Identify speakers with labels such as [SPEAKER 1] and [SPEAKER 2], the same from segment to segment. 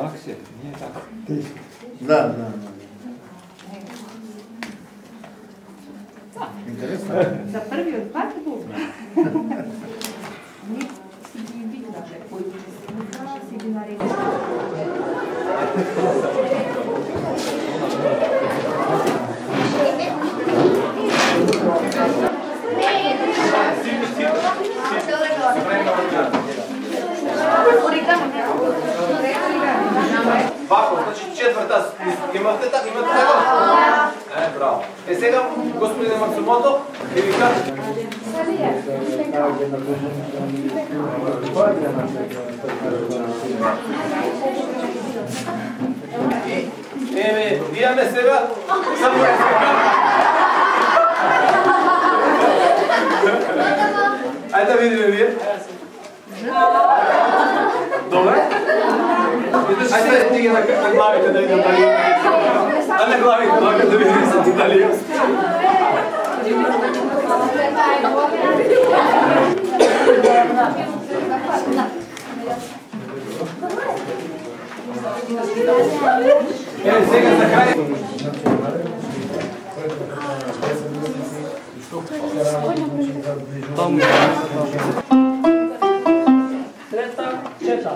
[SPEAKER 1] Lakše, nije tako.
[SPEAKER 2] Da. Interesno.
[SPEAKER 3] За првиот пат бубна. Не си ги викнаше, кои си ги нарекли.
[SPEAKER 4] Вако, значи четврта имате така? Браво. Сега, господине Максимото, ќе ви кажа. Вијаме сега, само ајде да видиме вие. Добре? Ајде ти ги на главите да видим дали. А на главите да видим дали. Сега за крај.
[SPEAKER 5] Трета, чета.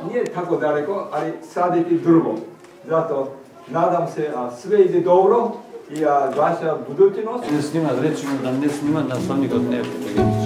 [SPEAKER 1] Nije tako daleko, ali saditi drugo. Zato nadam se sve ide dobro i vaša budućnost.
[SPEAKER 6] Не снимат, речено да не снимат, наставникот не е фотографич.